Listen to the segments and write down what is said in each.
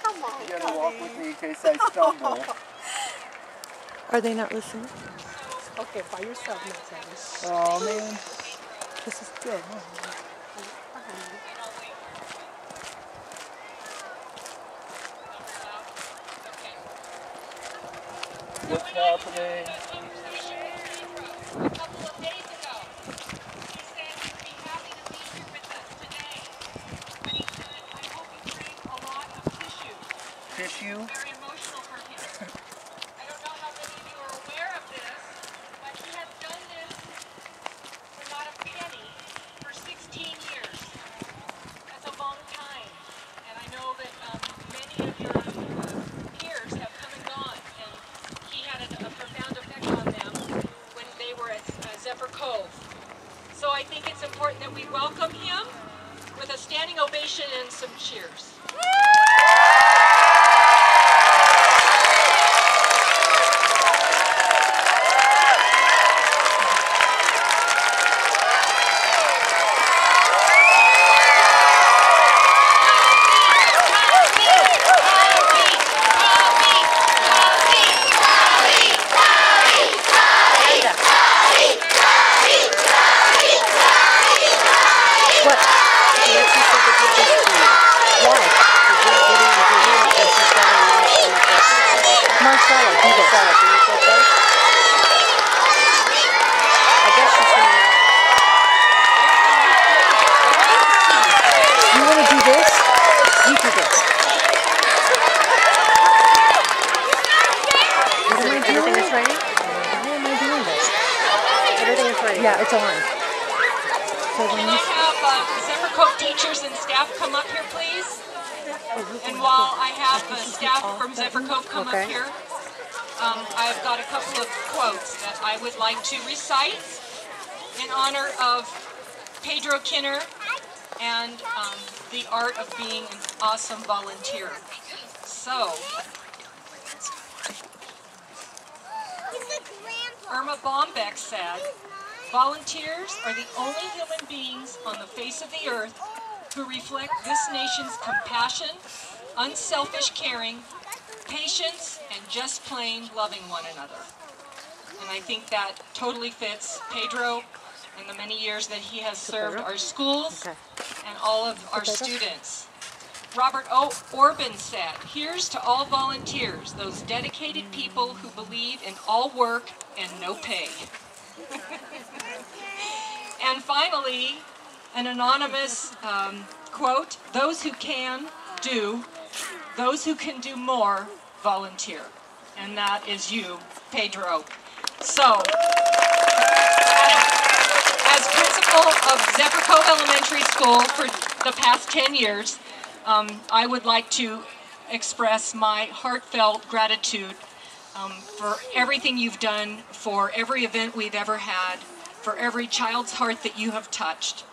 Come on, you gotta walk with me in case I stumble. Are they not listening? Okay, by yourself next time. Oh man, This is good. what's happening? A couple of days ago, he said he'd be happy to be here with us today. But he said, I hope you bring a lot of tissue. Tissue? Very emotional for him. I don't know how many of you are aware of this, but he has done this for not a penny for 16 years. That's a long time. And I know that many of your peers have come and gone, and he had a profound effect on them when they were at Zephyr Cove. So I think it's important that we welcome him with a standing ovation and some cheers. Yeah, it's on. So Can I have Zephyr Cove teachers and staff come up here, please? And while I have the staff from Zephyr Cove come up here, I've got a couple of quotes that I would like to recite in honor of Pedro Kinner and the art of being an awesome volunteer. So, Irma Bombeck said, volunteers are the only human beings on the face of the earth who reflect this nation's compassion, unselfish caring, patience, and just plain loving one another. And I think that totally fits Pedro and the many years that he has served our schools and all of our students. Robert Orban said, here's to all volunteers, those dedicated people who believe in all work and no pay. And finally, an anonymous quote, those who can, do. Those who can do more, volunteer. And that is you, Pedro. So, as principal of Zephyr Cove Elementary School for the past 10 years, I would like to express my heartfelt gratitude for everything you've done, for every event we've ever had, for every child's heart that you have touched.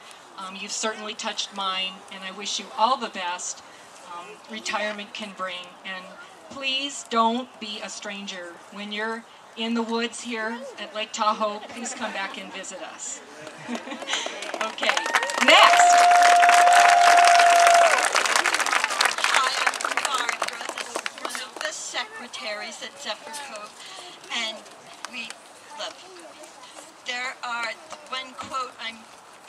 You've certainly touched mine, and I wish you all the best retirement can bring. And please don't be a stranger. When you're in the woods here at Lake Tahoe, please come back and visit us. Okay, next. Hi, I'm Barbara. This is one of the secretaries at Zephyr Cove, and we love you. There are one quote I'm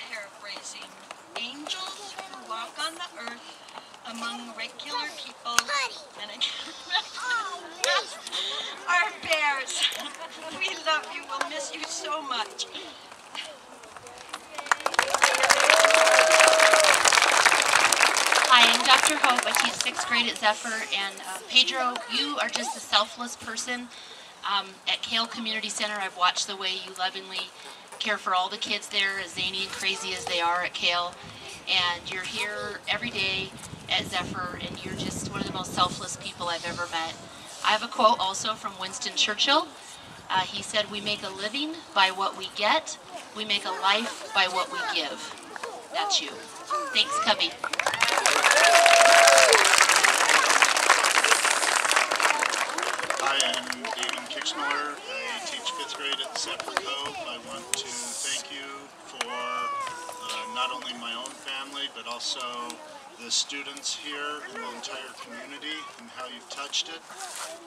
paraphrasing. Angels who walk on the earth among regular people, and I can't remember, are bears. We love you. We'll miss you so much. Hi, I'm Dr. Hope. I teach 6th grade at Zephyr, and Pedro, you are just a selfless person. At Kale Community Center, I've watched the way you lovingly care for all the kids there, as zany and crazy as they are at Kale, and you're here every day at Zephyr, and you're just one of the most selfless people I've ever met. I have a quote also from Winston Churchill. He said, we make a living by what we get, we make a life by what we give. That's you. Thanks, Cubby. Hi, I'm Damon Kixmiller. I teach 5th grade at Zephyr Cove. I want to thank you for not only my own family, but also the students here and the entire community and how you've touched it.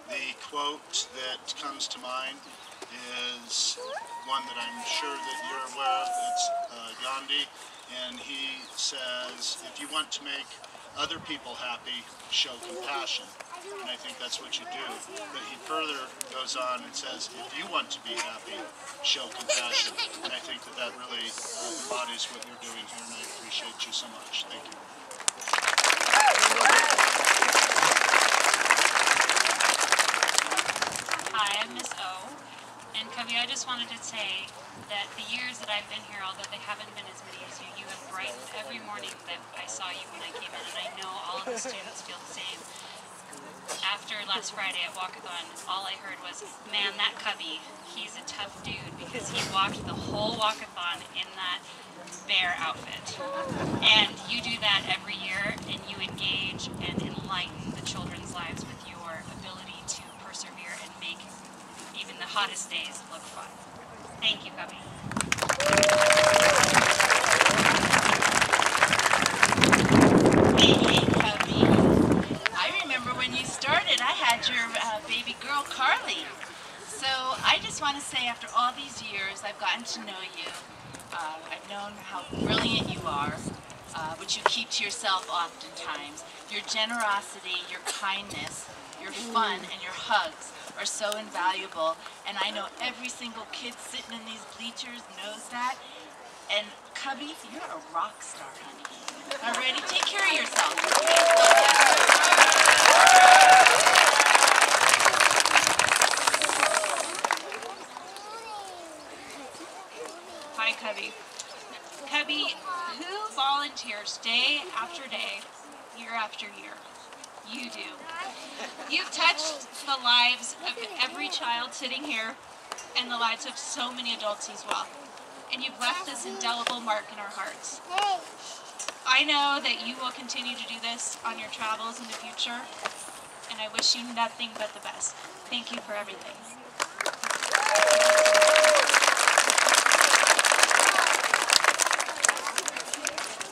The quote that comes to mind is one that I'm sure that you're aware of. It's Gandhi, and he says, if you want to make other people happy, show compassion. And I think that's what you do. But he further goes on and says, if you want to be happy, show compassion. And I think that that really embodies what you're doing here, and I appreciate you so much. Thank you. Hi, I'm Miss O. And Cubby, I just wanted to say that the years that I've been here, although they haven't been as many as you, you have brightened every morning that I saw you when I came in, and I know all of the students feel the same. After last Friday at Walkathon, all I heard was, man, that Cubby, he's a tough dude, because he walked the whole Walkathon in that bear outfit. And you do that every year, and you engage and enlighten the children's lives with your ability to persevere and make even the hottest days look fun. Thank you, Cubby. Hey, Cubby. I remember when you started, I had your baby girl, Carly. So I just want to say, after all these years, I've gotten to know you. I've known how brilliant you are, which you keep to yourself oftentimes. Your generosity, your kindness, your fun, and your hugs are so invaluable. And I know every single kid sitting in these bleachers knows that. And Cubby, you're a rock star, honey. Alrighty, take care of yourself. Hi, Cubby. Cubby, who volunteers day after day, year after year? You do. You've touched the lives of every child sitting here and the lives of so many adults as well. And you've left this indelible mark in our hearts. I know that you will continue to do this on your travels in the future, and I wish you nothing but the best. Thank you for everything.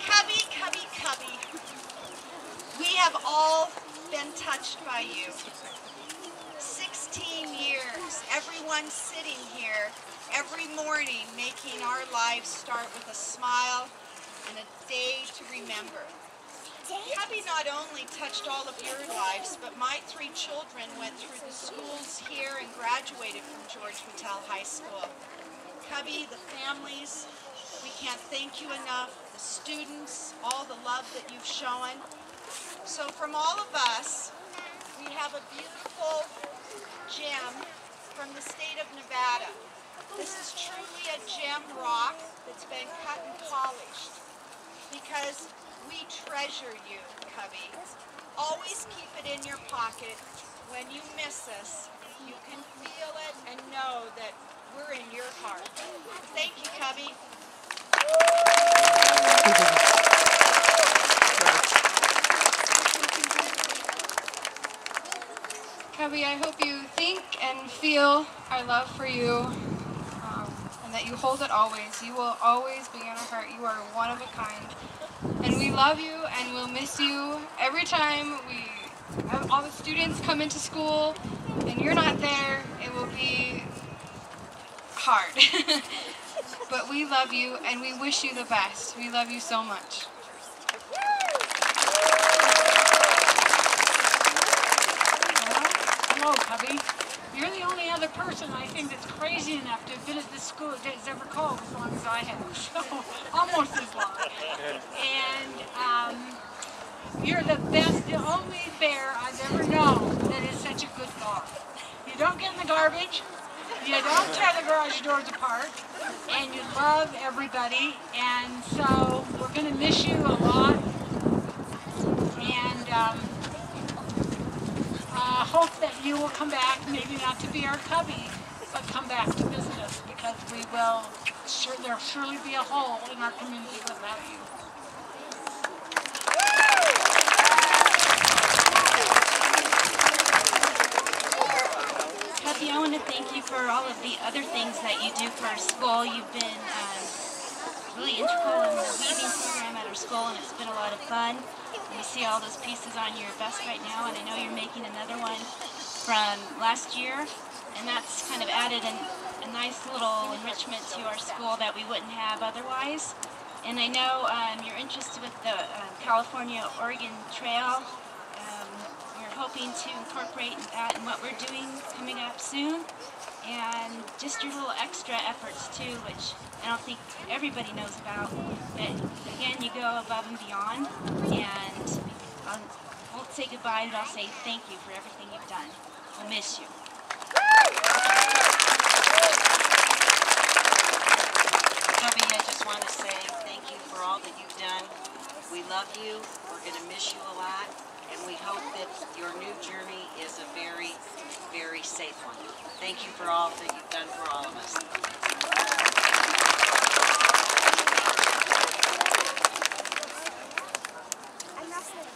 Cubby, Cubby, Cubby. We have all been touched by you. 16 years, everyone sitting here every morning making our lives start with a smile and a day to remember. Cubby not only touched all of your lives, but my 3 children went through the schools here and graduated from George Mattel High School. Cubby, the families, we can't thank you enough, the students, all the love that you've shown. So from all of us, we have a beautiful gem from the state of Nevada. This is truly a gem rock that's been cut and polished because we treasure you, Cubby. Always keep it in your pocket. When you miss us, you can feel it and know that we're in your heart. Thank you, Cubby. Cubby, I hope you think and feel our love for you, and that you hold it always. You will always be in our heart. You are one of a kind. And we love you and we'll miss you every time we have all the students come into school and you're not there. It will be hard. But we love you and we wish you the best. We love you so much. Hello, Cubby. You're the only other person I think that's crazy enough to have been at this school that's ever called as long as I have. So, almost as long. And you're the best, the only bear I've ever known that is such a good dog. You don't get in the garbage, you don't tear the garage doors apart, and you love everybody. And so, we're going to miss you a lot. And hope that you will come back, maybe not to be our Cubby, but come back to visit us, because we will, there'll surely be a hole in our community without you. Cubby, I want to thank you for all of the other things that you do for our school. You've been really integral in the weaving program at our school, and it's been a lot of fun. And you see all those pieces on your vest right now, and I know you're making another one from last year, and that's kind of added a nice little enrichment to our school that we wouldn't have otherwise. And I know you're interested with the California-Oregon Trail. We're hoping to incorporate that in what we're doing coming up soon. And just your little extra efforts too, which I don't think everybody knows about. But again, you go above and beyond. And I won't say goodbye, but I'll say thank you for everything you've done. We'll miss you. Cubby, I just want to say thank you for all that you've done. We love you. We're going to miss you a lot. And we hope that your new journey is a very, very safe one. Thank you for all that you've done for all of us.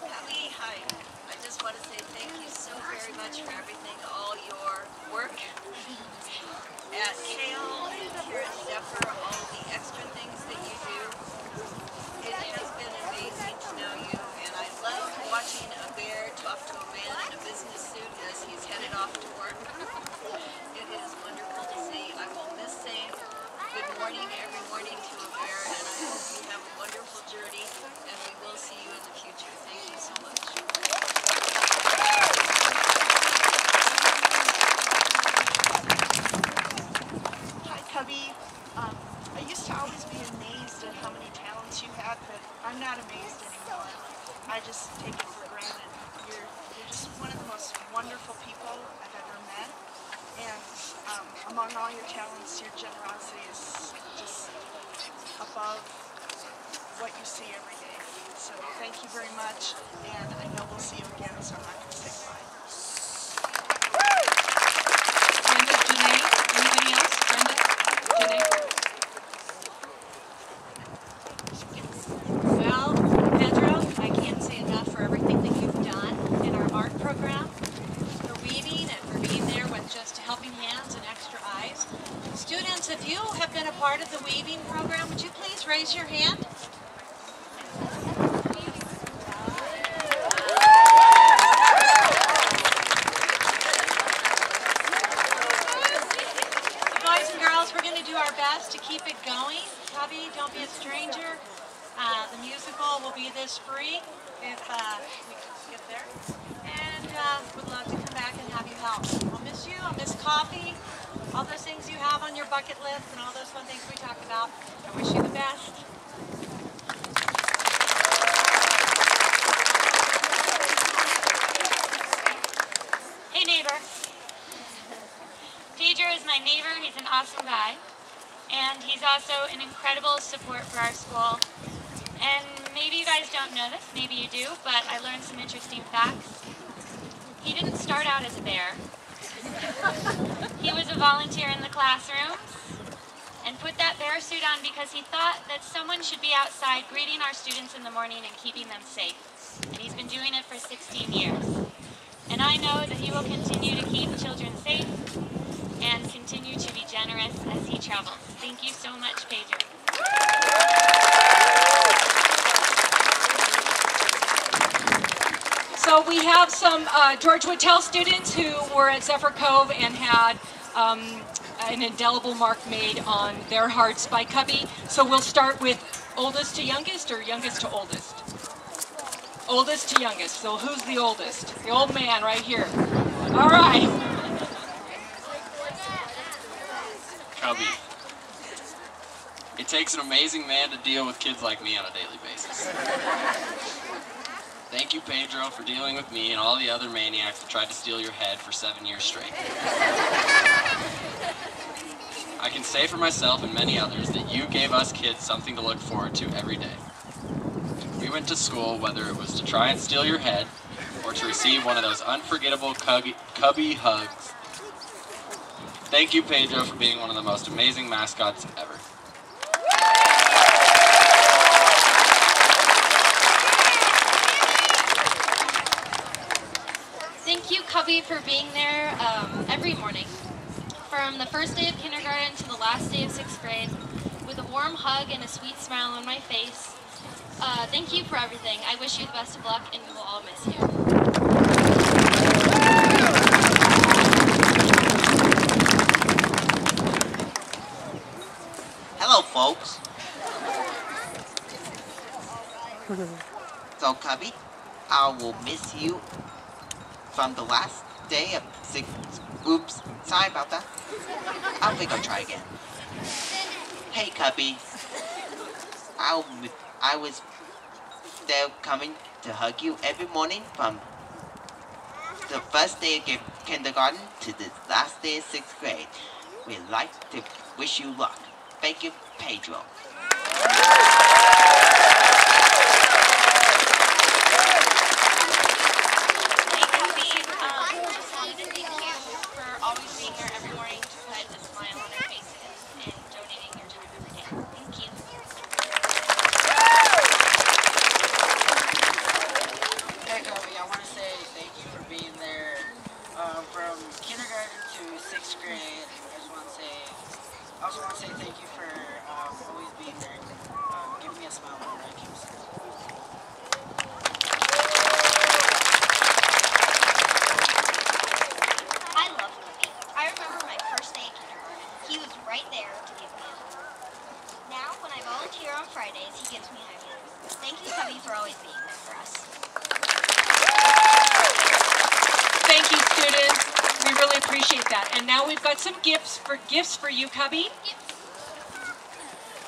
Cubby, hi. I just want to say thank you so very much for everything, all your work at Kale and here at Zephyr, all the extra things that you do. It has been amazing to know you, and I love watching a bear talk to a man in a business suit as he's headed off to work. It is wonderful to see. I will miss saying good morning every morning to a bear, and I hope you have a wonderful journey, and we will see you in the future. Thank you so much. Hi, Cubby. I used to always be amazed at how many talents you had, but I'm not amazed anymore. I just take it for granted. You're just one of the most wonderful people I've ever met. And among all your talents, your generosity is just above what you see every day. So thank you very much, and I know we'll see you again, so I'm not going to say goodbye. Brenda, Janae, anybody else? Brenda, Janae? Well, Pedro, I can't say enough for everything that you've done in our art program, for weaving and for being there with just helping hands and extra eyes. Students, if you have been a part of the weaving program, would you please raise your hand? Boys and girls, we're going to do our best to keep it going. Cubby, don't be a stranger. The musical will be this free if we get there. And would love to come back and have you help. I'll miss you. I'll miss coffee. All those things you have on your bucket list and all those fun things we talked about. I wish you the best. Hey neighbor. Pedro is my neighbor. He's an awesome guy. And he's also an incredible support for our school. And maybe you guys don't know this, maybe you do, but I learned some interesting facts. He didn't start out as a bear. He was a volunteer in the classrooms and put that bear suit on because he thought that someone should be outside greeting our students in the morning and keeping them safe. And he's been doing it for 16 years. And I know that he will continue to keep children safe and continue to be generous as he travels. Thank you so much, Pedro. So we have some George Whittell students who were at Zephyr Cove and had an indelible mark made on their hearts by Cubby. So we'll start with oldest to youngest or youngest to oldest? Oldest to youngest. So who's the oldest? The old man right here. All right. Cubby. It takes an amazing man to deal with kids like me on a daily basis. Thank you, Pedro, for dealing with me and all the other maniacs that tried to steal your head for 7 years straight. I can say for myself and many others that you gave us kids something to look forward to every day. We went to school, whether it was to try and steal your head or to receive one of those unforgettable Cubby hugs. Thank you, Pedro, for being one of the most amazing mascots ever. Thank you, Cubby, for being there every morning. From the first day of kindergarten to the last day of 6th grade, with a warm hug and a sweet smile on my face. thank you for everything. I wish you the best of luck, and we will all miss you. Hello, folks. So, Cubby, I will miss you from the last day of 6. Oops, sorry about that. I think I'll try again. Hey, Cubby. I was there coming to hug you every morning from the first day of kindergarten to the last day of 6th grade. We'd like to wish you luck. Thank you, Pedro. From kindergarten to 6th grade, I also want to say thank you for always being there, giving me a smile whenever I came to school. I love Cubby. I remember my first day of kindergarten. He was right there to give me a hug. Now, when I volunteer on Fridays, he gives me a hug. Thank you, Cubby, for always being there for us. Thank you, students. We really appreciate that. And now we've got some gifts for you, Cubby.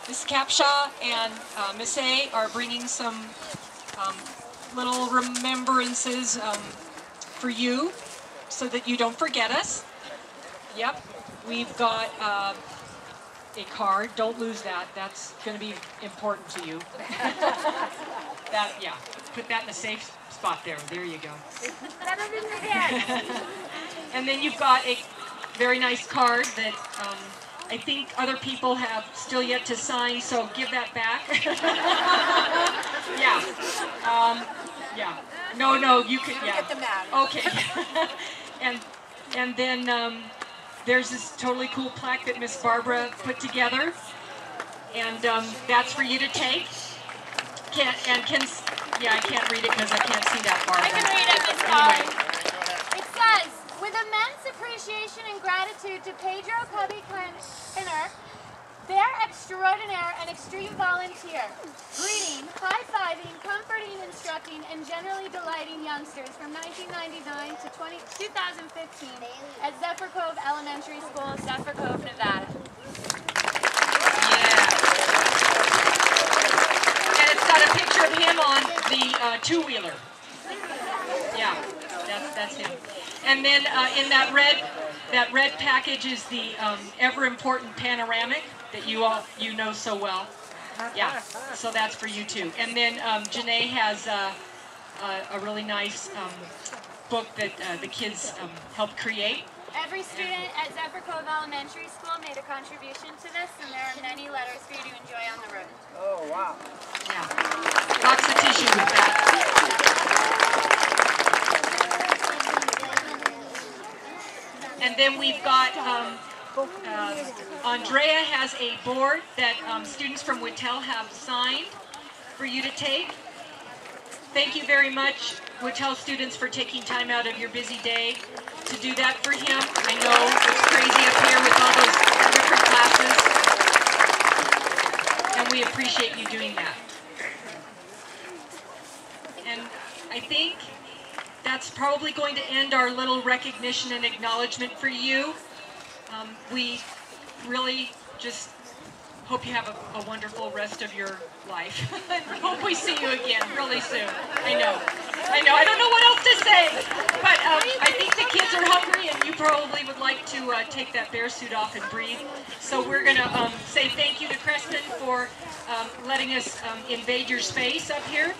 Miss Capshaw and Miss A are bringing some little remembrances for you so that you don't forget us. Yep. We've got a card. Don't lose that. That's going to be important to you. Yeah. Put that in a safe spot there. There you go. And then you've got a very nice card that I think other people have still yet to sign, so give that back. Yeah. Yeah. No, you can, yeah. Get them out. Okay. And then there's this totally cool plaque that Miss Barbara put together, and that's for you to take. I can't read it because I can't see that far. I can read it, Miss Barb. It says, with immense appreciation and gratitude to Pedro Cubby Kinner, their extraordinaire and extreme volunteer, greeting, high-fiving, comforting, instructing, and generally delighting youngsters from 1999 to 2015 at Zephyr Cove Elementary School, Zephyr Cove, Nevada. And it's got a picture of him on the two-wheeler. Yeah, that's him. And then in that red package is the ever-important panoramic that you know so well. Yeah, so that's for you too. And then Janae has a really nice book that the kids helped create. Every student at Zephyr Cove Elementary School made a contribution to this, and there are many letters for you to enjoy on the road. Oh, wow. Yeah. Lots of tissue with that. And then we've got, Andrea has a board that students from Whittel have signed for you to take. Thank you very much, Whittel students, for taking time out of your busy day to do that for him. I know it's crazy up here with all those different classes, and we appreciate you doing that. And I think that's probably going to end our little recognition and acknowledgement for you. We really just hope you have a wonderful rest of your life. Hope we see you again really soon. I know. I don't know what else to say, but I think the kids are hungry, and you probably would like to take that bear suit off and breathe. So we're going to say thank you to Creston for letting us invade your space up here.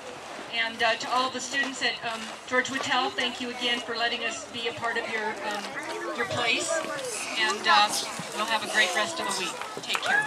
And to all the students at George Whittel, thank you again for letting us be a part of your place. And we'll have a great rest of the week. Take care.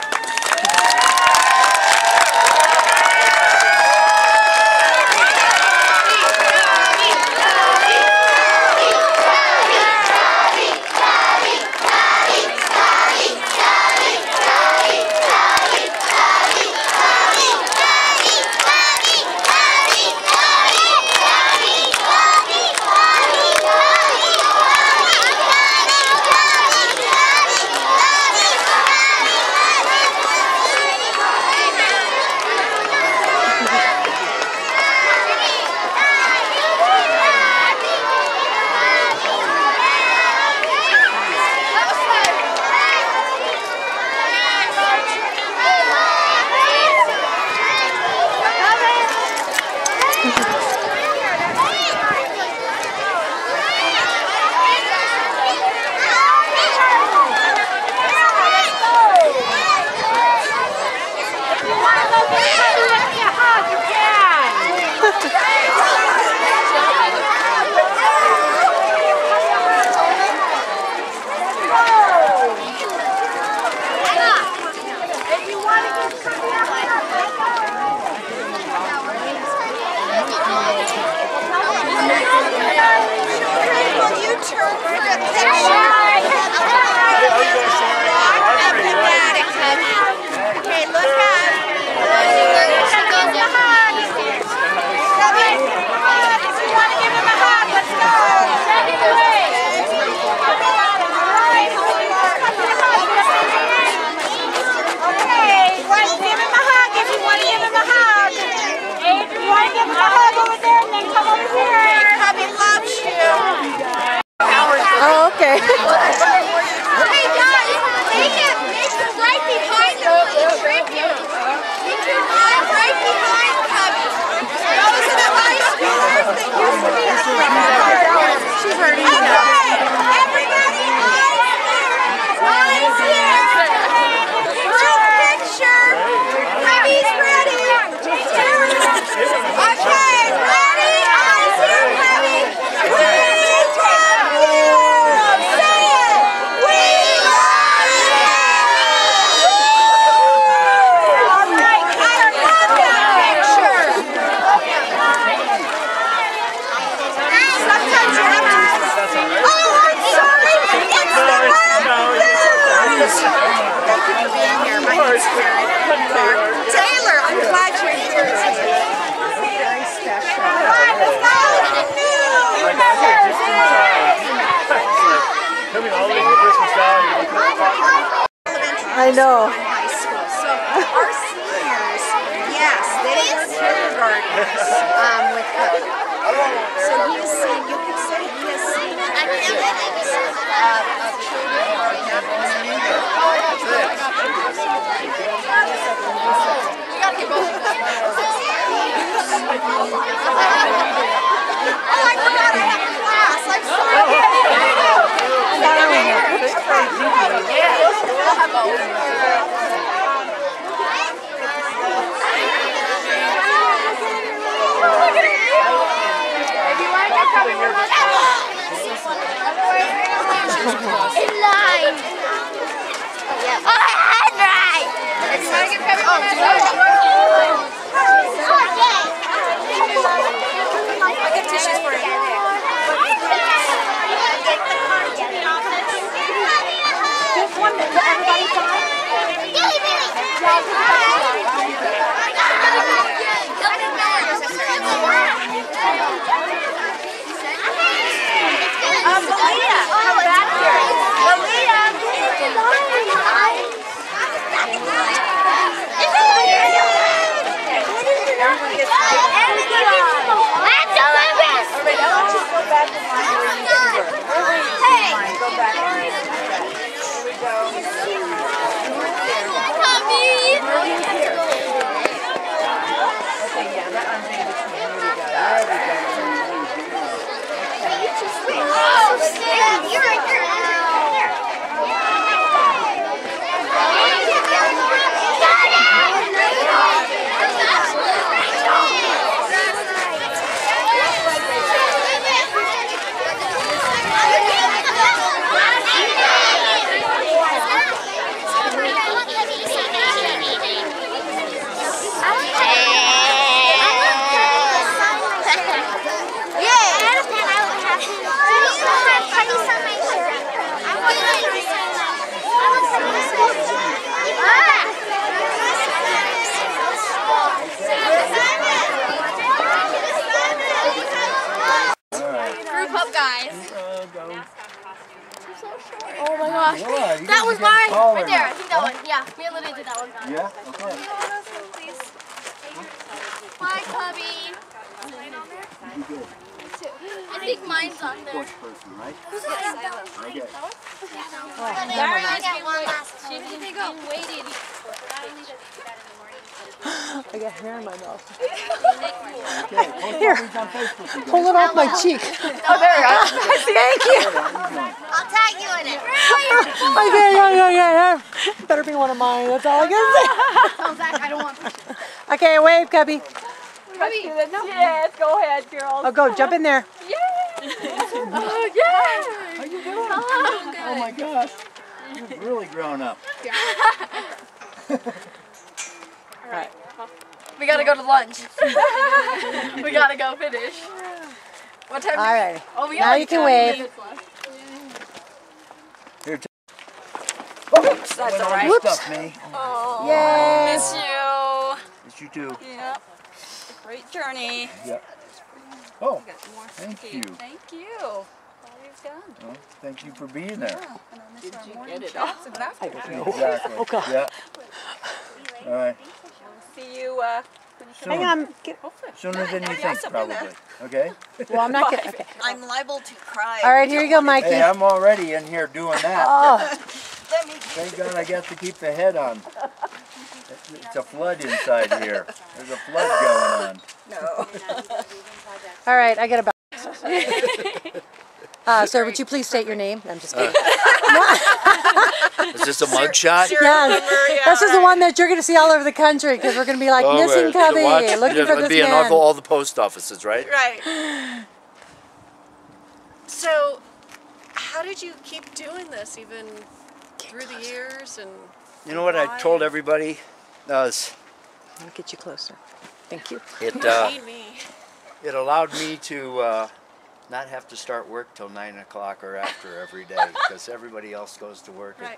turn for a picture. Okay, look up. Cubby, if you want to give him a hug, let's go. Okay, give him a hug if you want to give him a hug. You want to give him a hug over there and then come over here. Cubby loves you. Oh, okay. Hey guys, make it right behind them for the tribute. Right behind Cubby. Those are the high schoolers that used to be in the front. She's hurting. Okay, everybody, eyes here. Group picture. Cubby's ready. Okay, ready? Eyes here, Cubby. 3, 2, 1. Say it. We love you. All right, I love that picture. Sometimes you have to. Oh, I'm sorry. It's the one. Thank you for being here. My name's Karen. Taylor, I'm glad you're here. Very special. All right, let's go. Coming all the way from Christmas Valley. I know. High school. So our seniors, yes, they were kindergartners with Cubby. So he has seen, you can say he has seen activities of children growing up in the new year. We gotta get both of them. Oh, I forgot I have class. I'm sorry. In line. Oh, I had right. It's not your favorite. I'll get tissues for you. This one that everybody Malia, come back here. Malia. Everyone gets to give Let's do it. All right, I want you to go back to line where you were. Hey. Go back. Here we go. Cubby. Okay, yeah, that one's in between. Here we go. There we go. Oh, Sam, you're a girl. Oh my gosh. That was mine. Right there. I think that one. Yeah. Me and Lydia did that one. Yeah? Okay. Bye, Cubby. I think mine's on there. Person, right? Who's that? Okay. I got one last time. They go. Waiting. I got hair in my mouth. Here, pull it off my cheek. Oh, there you go. Thank you. I'll tag you in it. Okay, yeah. Better be one of mine. That's all I can say. Oh, Zach, I don't want pictures. Okay, wave, Cubby. Cubby. Yes, go ahead, girls. Oh, go, jump in there. Yay! Oh, yay! How you doing? Hello. Oh my gosh. You've really grown up. All right. We gotta go to lunch. We gotta go finish. What time? All right. Oh, we now you can wave. That's all right. Whoops. Stuff, me. Oh, Yay. miss you. Miss you too. Yep. Great journey. Yep. Oh, thank you. Thank you. All you've done. Well, thank you for being there. Yeah. And I miss our morning chats and laughter. Exactly. Oh, God. Yeah. All right. See you when you come Hang in. on. Sooner than you think, probably. Okay? Well, I'm not gonna. Okay. I'm liable to cry. All right, here you go, Mikey. Hey, I'm already in here doing that. Oh. Thank God I got to keep the head on. It's a flood inside here. There's a flood going on. No. All right, I got a sir, would you please state your name? I'm just kidding. Is this a mug shot? Yes. This is the one that you're going to see all over the country because we're going to be like missing Cubby, looking for this man. man. All the post offices, right? Right. So, how did you keep doing this even through the years? And you know what I told everybody? I'll get you closer. Thank you. It allowed me to not have to start work till 9 o'clock or after every day because everybody else goes to work at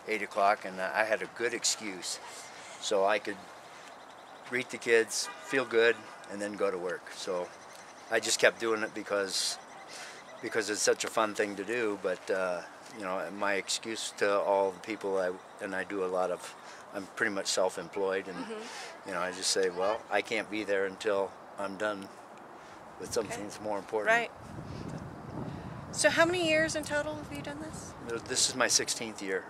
8 o'clock, and I had a good excuse, so I could greet the kids, feel good, and then go to work. So I just kept doing it because it's such a fun thing to do. But you know, my excuse to all the people I do a lot of. I'm pretty much self-employed, and you know, I just say, well, I can't be there until I'm done with something that's more important. Right. So how many years in total have you done this? This is my 16th year.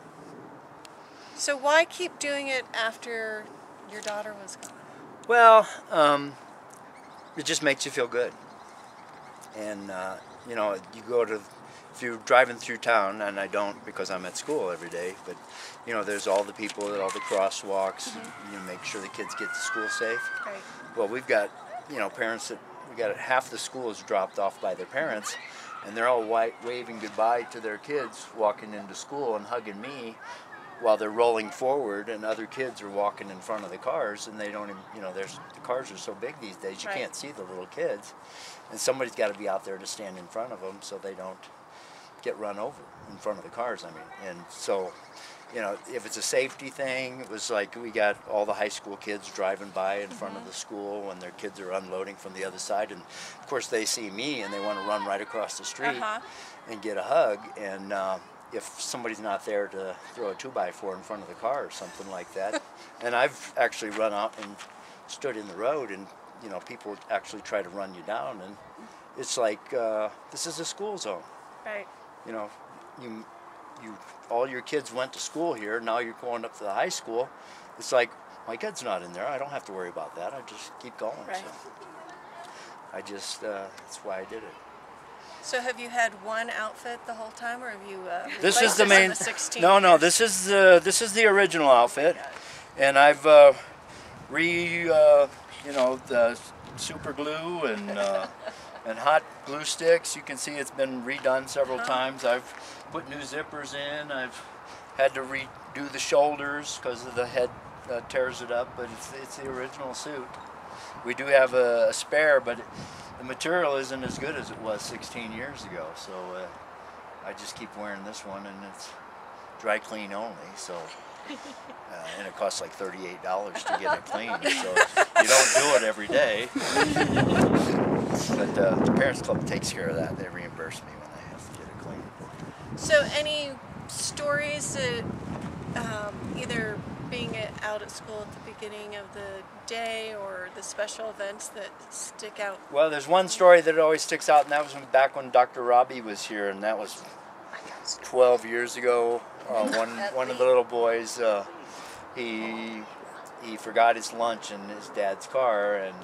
So why keep doing it after your daughter was gone? Well, it just makes you feel good. And, you know, if you're driving through town, and I don't because I'm at school every day, but, you know, there's all the people at all the crosswalks, you make sure the kids get to school safe. Right. Well, we've got, you know, parents that, we got half the school is dropped off by their parents, and they're all waving goodbye to their kids walking into school and hugging me while they're rolling forward, and other kids are walking in front of the cars, and they don't even, you know, the cars are so big these days, you can't see the little kids, and somebody's got to be out there to stand in front of them so they don't get run over in front of the cars, I mean. And so, you know, if it's a safety thing, it was like we got all the high school kids driving by in front of the school when their kids are unloading from the other side, and of course they see me and they want to run right across the street and get a hug, and if somebody's not there to throw a 2x4 in front of the car or something like that. And I've actually run out and stood in the road, and you know, people actually try to run you down, and it's like this is a school zone. Right. You know, all your kids went to school here. Now you're going up to the high school. It's like, my kid's not in there. I don't have to worry about that. I just keep going. Right. So I just that's why I did it. So have you had one outfit the whole time, or have you? This is the main. 16 No, this is the original outfit, and I've you know, the super glue and hot glue sticks. You can see it's been redone several times. I've put new zippers in. I've had to redo the shoulders because of the head tears it up, but it's the original suit. We do have a spare, but the material isn't as good as it was 16 years ago, so I just keep wearing this one, and it's dry clean only, so and it costs like $38 to get it clean, so you don't do it every day. But the Parents Club takes care of that. They reimburse me when I have to get it clean. So any stories that either being out at school at the beginning of the day or the special events that stick out? Well, there's one story that always sticks out, and that was back when Dr. Robbie was here, and that was 12 years ago. One of the little boys, he forgot his lunch in his dad's car, and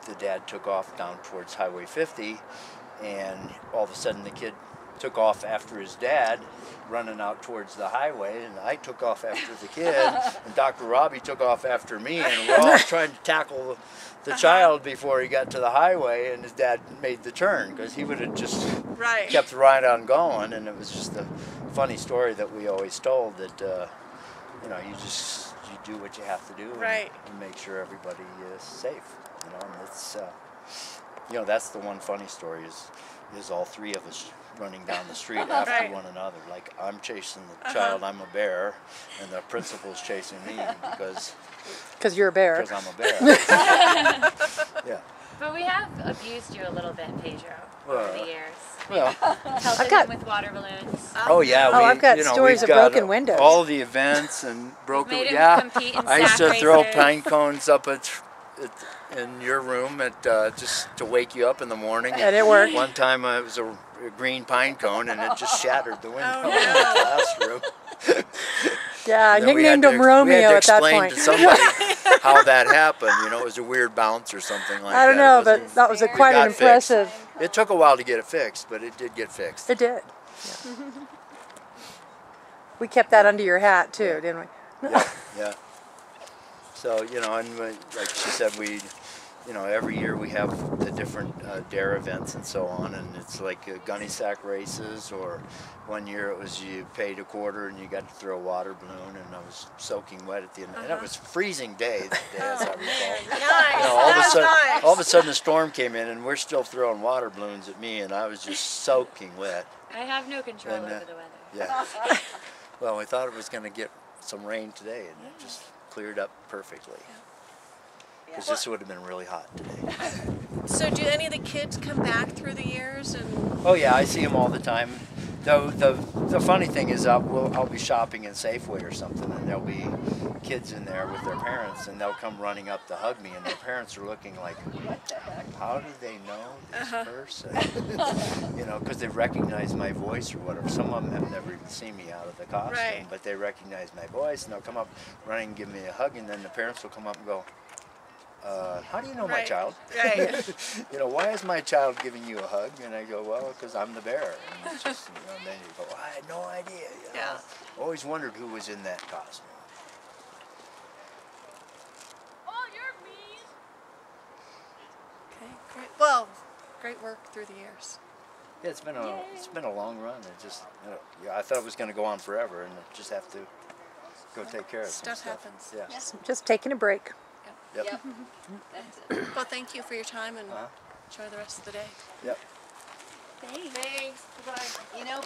the dad took off down towards Highway 50, and all of a sudden the kid took off after his dad, running out towards the highway, and I took off after the kid, and Dr. Robbie took off after me, and we're all trying to tackle the child before he got to the highway, and his dad made the turn, because he would have just kept right on going, and it was just a funny story that we always told, that you know, you do what you have to do, and make sure everybody is safe, you know, and it's you know, that's the one funny story is, is all three of us running down the street after one another. Like I'm chasing the child, I'm a bear, and the principal's chasing me because you're a bear. Because I'm a bear. Yeah. But we have abused you a little bit, Pedro, over the years. Well, I've got with water balloons. Oh yeah, I've got stories of broken windows. All the events and broken. Made him Yeah, compete in I used to sack throw races. pine cones up in your room just to wake you up in the morning. And it worked. One time it was a green pine cone and it just shattered the window in the classroom. Yeah, I And then we had nicknamed him Romeo we had at to that explain point. to somebody how that happened. You know, it was a weird bounce or something like that. I don't know, It wasn't- but that was it quite got an impressive. fixed. It took a while to get it fixed, but it did get fixed. It did. Yeah. We kept that under your hat too, didn't we? Yeah, yeah. So, you know, and like she said, every year we have the different dare events and so on, and it's like gunny sack races, or one year it was you paid $25 and you got to throw a water balloon, and I was soaking wet at the end. And it was a freezing day that day, as I recall. Nice. You know, all of a sudden the storm came in, and we're still throwing water balloons at me, and I was just soaking wet. I have no control over the weather. Yeah. Well, we thought it was going to get some rain today, and it just cleared up perfectly. Because this would have been really hot today. So do any of the kids come back through the years? And Oh yeah, I see them all the time. The funny thing is I'll be shopping in Safeway or something, and there'll be kids in there with their parents, and they'll come running up to hug me, and their parents are looking like, what the heck? How do they know this person? You know, because they recognize my voice or whatever. Some of them have never even seen me out of the costume, but they recognize my voice, and they'll come up running and give me a hug, and then the parents will come up and go, how do you know my child? Right. You know, why is my child giving you a hug? And I go, well, because I'm the bear. And it's just, and then you go, I had no idea. You know? Yeah. Always wondered who was in that costume. Oh, you're mean. Okay, great. Well, great work through the years. Yeah, it's been a long run. It just, I thought it was going to go on forever, and I just have to go take care of some stuff. Happens. Yeah. Just taking a break. Yep. Well, thank you for your time, and enjoy the rest of the day. Yep. Thanks. Bye. You know.